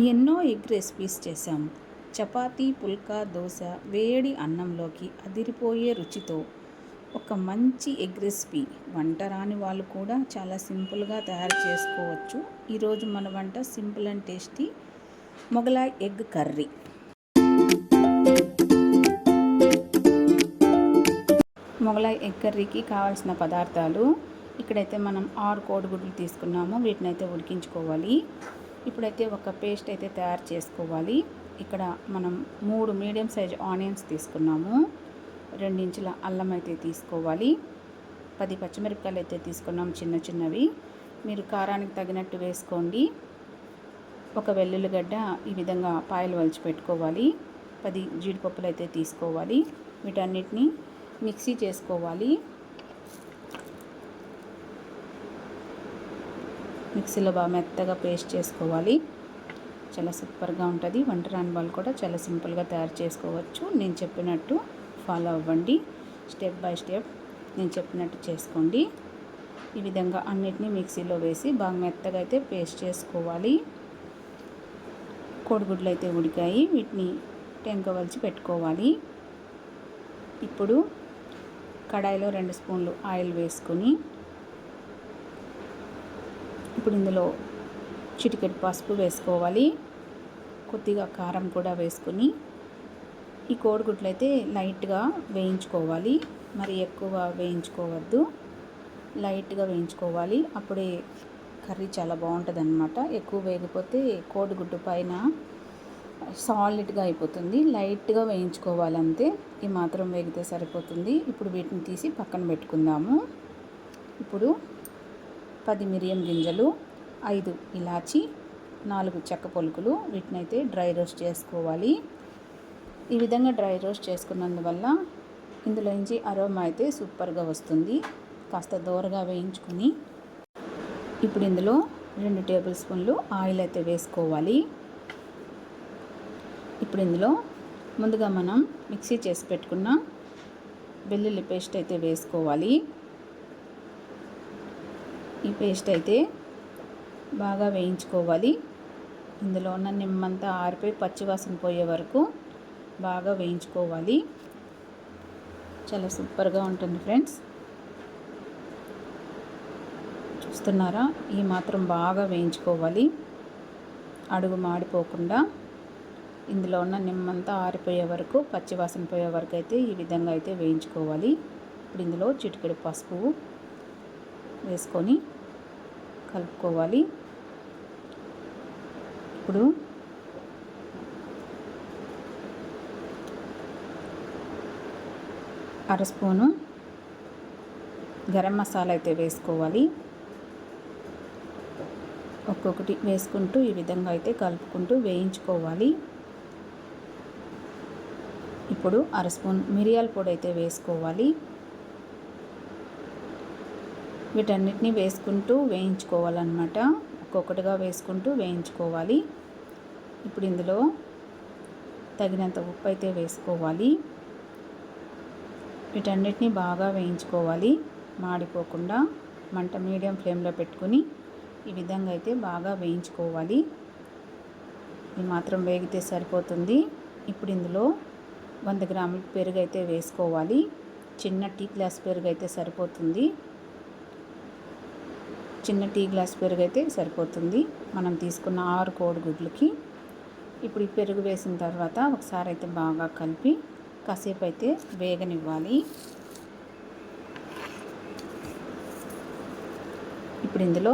ఎన్నో egg recipes చేశాము. చపాతీ, పుల్కా, దోశ, వేడి అన్నంలోకి అదిరిపోయే రుచితో ఒక మంచి ఎగ్ రెసిపీ వంట రాని వాళ్ళు కూడా చాలా సింపుల్గా తయారు చేసుకోవచ్చు. ఈరోజు మన వంట simple and tasty Mughlai egg curry. Mughlai egg కర్రీకి కావాల్సిన పదార్థాలు ఇక్కడైతే మనం 6 కోడిగుడ్లు తీసుకున్నాము. వీటిని అయితే ఉడికించుకోవాలి. ఇప్పుడైతే ఒక పేస్ట్ అయితే తయారు చేసుకోవాలి. ఇక్కడ మనం 3 మీడియం సైజ్ ఆనియన్స్ తీసుకున్నాము. 2 ఇంచుల అల్లం అయితే తీసుకోవాలి. 10 పచ్చిమిరపకాయలు అయితే తీసుకున్నాం, చిన్న చిన్నవి. మీరు కారానికి తగినట్టు వేసుకోండి. ఒక వెల్లుల్లిగడ్డ ఈ విధంగా పాయలు వలిచి పెట్టుకోవాలి. 10 జీడిపప్పులు అయితే తీసుకోవాలి. వీటన్నిటిని మిక్సీ చేసుకోవాలి. మిక్సీలో బాగా మెత్తగా పేస్ట్ చేసుకోవాలి. చాలా సూపర్గా ఉంటుంది. వంట రాని వాళ్ళు కూడా చాలా సింపుల్గా తయారు చేసుకోవచ్చు. నేను చెప్పినట్టు ఫాలో అవ్వండి. స్టెప్ బై స్టెప్ నేను చెప్పినట్టు చేసుకోండి. ఈ విధంగా అన్నిటినీ మిక్సీలో వేసి బాగా మెత్తగా అయితే పేస్ట్ చేసుకోవాలి. కోడిగుడ్లు అయితే ఉడికాయి. వీటిని టెంకవలిచి పెట్టుకోవాలి. ఇప్పుడు కడాయిలో 2 స్పూన్లు ఆయిల్ వేసుకొని ఇప్పుడు ఇందులో చిటికెడు పసుపు వేసుకోవాలి. కొద్దిగా కారం కూడా వేసుకొని ఈ కోడిగుడ్లు అయితే లైట్గా వేయించుకోవాలి. మరి ఎక్కువ వేయించుకోవద్దు, లైట్గా వేయించుకోవాలి. అప్పుడే కర్రీ చాలా బాగుంటుంది అన్నమాట. ఎక్కువ వేగిపోతే కోడిగుడ్డు పైన సాలిడ్గా అయిపోతుంది. లైట్గా వేయించుకోవాలి అంతే. ఈ మాత్రం వేగితే సరిపోతుంది. ఇప్పుడు వీటిని తీసి పక్కన పెట్టుకుందాము. ఇప్పుడు 10 మిరియం గింజలు, 5 ఇలాచి, 4 చెక్క పొలుకులు, వీటిని అయితే డ్రై రోస్ట్ చేసుకోవాలి. ఈ విధంగా డ్రై రోస్ట్ చేసుకున్నందువల్ల ఇందులో నుంచి అరోమా అయితే సూపర్గా వస్తుంది. కాస్త దోరగా వేయించుకుని ఇప్పుడు ఇందులో 2 టేబుల్ స్పూన్లు ఆయిల్ అయితే వేసుకోవాలి. ఇప్పుడు ఇందులో ముందుగా మనం మిక్సీ చేసి పెట్టుకున్న వెల్లుల్లి పేస్ట్ అయితే వేసుకోవాలి. ఈ పేస్ట్ అయితే బాగా వేయించుకోవాలి. ఇందులో ఉన్న నిమ్మంతా ఆరిపోయి పచ్చివాసన పోయే వరకు బాగా వేయించుకోవాలి. చాలా సూపర్గా ఉంటుంది ఫ్రెండ్స్. చూస్తున్నారా? ఈ మాత్రం బాగా వేయించుకోవాలి, అడుగు మాడిపోకుండా. ఇందులో ఉన్న నిమ్మంతా ఆరిపోయే వరకు, పచ్చివాసన పోయే వరకు అయితే ఈ విధంగా అయితే వేయించుకోవాలి. ఇప్పుడు ఇందులో చిటికెడు పసుపు వేసుకొని కలుపుకోవాలి. ఇప్పుడు అర స్పూను గరం మసాలా అయితే వేసుకోవాలి. ఒక్కొక్కటి వేసుకుంటూ ఈ విధంగా అయితే కలుపుకుంటూ వేయించుకోవాలి. ఇప్పుడు అర స్పూన్ మిరియాల పొడి అయితే వేసుకోవాలి. వీటన్నిటిని వేసుకుంటూ వేయించుకోవాలన్నమాట. ఒక్కొక్కటిగా వేసుకుంటూ వేయించుకోవాలి. ఇప్పుడు ఇందులో తగినంత ఉప్పు అయితే వేసుకోవాలి. వీటన్నిటిని బాగా వేయించుకోవాలి, మాడిపోకుండా. మంట మీడియం ఫ్లేమ్లో పెట్టుకుని ఈ విధంగా అయితే బాగా వేయించుకోవాలి. ఇది మాత్రం వేగితే సరిపోతుంది. ఇప్పుడు ఇందులో 100 గ్రాముల పెరుగు అయితే వేసుకోవాలి. చిన్న టీ గ్లాస్ పెరుగు అయితే సరిపోతుంది. చిన్న టీ గ్లాస్ పెరుగు అయితే సరిపోతుంది మనం తీసుకున్న 6 కోడిగుడ్లకి. ఇప్పుడు ఈ పెరుగు వేసిన తర్వాత ఒకసారి అయితే బాగా కలిపి కాసేపు అయితే వేగనివ్వాలి. ఇప్పుడు ఇందులో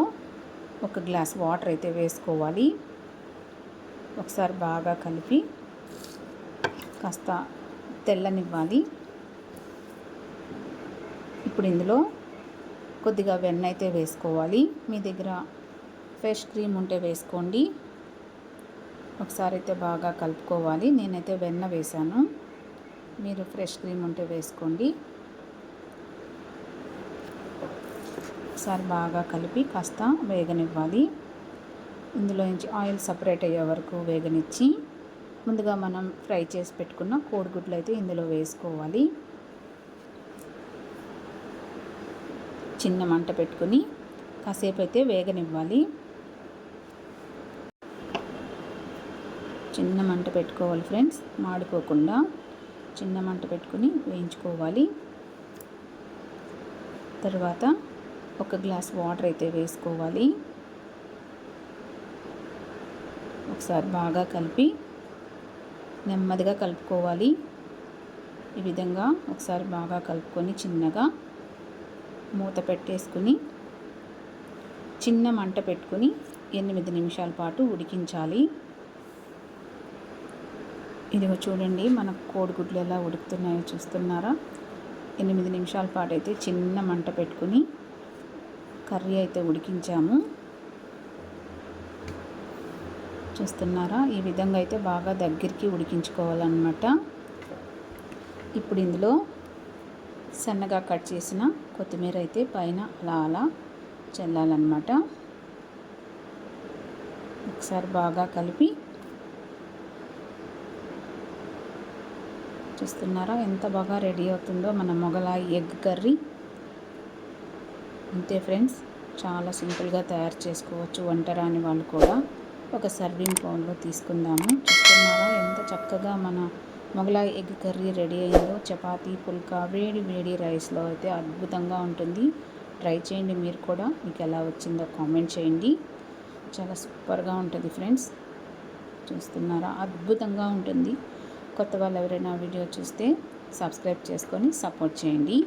1 గ్లాస్ వాటర్ అయితే వేసుకోవాలి. ఒకసారి బాగా కలిపి కాస్త తెల్లనివ్వాలి. ఇప్పుడు ఇందులో కొద్దిగా వెన్న అయితే వేసుకోవాలి. మీ దగ్గర ఫ్రెష్ క్రీమ్ ఉంటే వేసుకోండి. ఒకసారి అయితే బాగా కలుపుకోవాలి. నేనైతే వెన్న వేశాను, మీరు ఫ్రెష్ క్రీమ్ ఉంటే వేసుకోండి. ఒకసారి బాగా కలిపి కాస్త వేగనివ్వాలి. ఇందులో నుంచి ఆయిల్ సపరేట్ అయ్యే వరకు వేగనిచ్చి ముందుగా మనం ఫ్రై చేసి పెట్టుకున్న కోడిగుడ్లు అయితే ఇందులో వేసుకోవాలి. చిన్న మంట పెట్టుకుని కాసేపు అయితే వేగనివ్వాలి. చిన్న మంట పెట్టుకోవాలి ఫ్రెండ్స్, మాడిపోకుండా చిన్న మంట పెట్టుకుని వేయించుకోవాలి. తర్వాత ఒక గ్లాస్ వాటర్ అయితే వేసుకోవాలి. ఒకసారి బాగా కలిపి నెమ్మదిగా కలుపుకోవాలి. ఈ విధంగా ఒకసారి బాగా కలుపుకొని చిన్నగా మూత పెట్టేసుకుని చిన్న మంట పెట్టుకుని 8 నిమిషాల పాటు ఉడికించాలి. ఇదిగో చూడండి మన కోడిగుడ్లు ఎలా ఉడుకుతున్నాయో చూస్తున్నారా. 8 నిమిషాల పాటు అయితే చిన్న మంట పెట్టుకుని కర్రీ అయితే ఉడికించాము. చూస్తున్నారా, ఈ విధంగా అయితే బాగా దగ్గరికి ఉడికించుకోవాలన్నమాట. ఇప్పుడు ఇందులో సన్నగా కట్ చేసిన కొత్తిమీర అయితే పైన అలా అలా చల్లాలన్నమాట. ఒకసారి బాగా కలిపి చూస్తున్నారా ఎంత బాగా రెడీ అవుతుందో మన మొగలాయి ఎగ్ కర్రీ. అంతే ఫ్రెండ్స్, చాలా సింపుల్గా తయారు చేసుకోవచ్చు. వంట రాని వాళ్ళు కూడా ఒక సర్వింగ్ బౌల్లో తీసుకుందాము. చూస్తున్నారా ఎంత చక్కగా మన మొగలాయి ఎగ్ కర్రీ రెడీ అయిందో. చపాతీ, పుల్కా, వేడి వేడి రైస్లో అయితే అద్భుతంగా ఉంటుంది. ట్రై చేయండి మీరు కూడా. మీకు ఎలా వచ్చిందో కామెంట్ చేయండి. చాలా సూపర్గా ఉంటుంది ఫ్రెండ్స్. చూస్తున్నారా, అద్భుతంగా ఉంటుంది. కొత్త వాళ్ళు ఎవరైనా వీడియో చూస్తే సబ్స్క్రైబ్ చేసుకొని సపోర్ట్ చేయండి.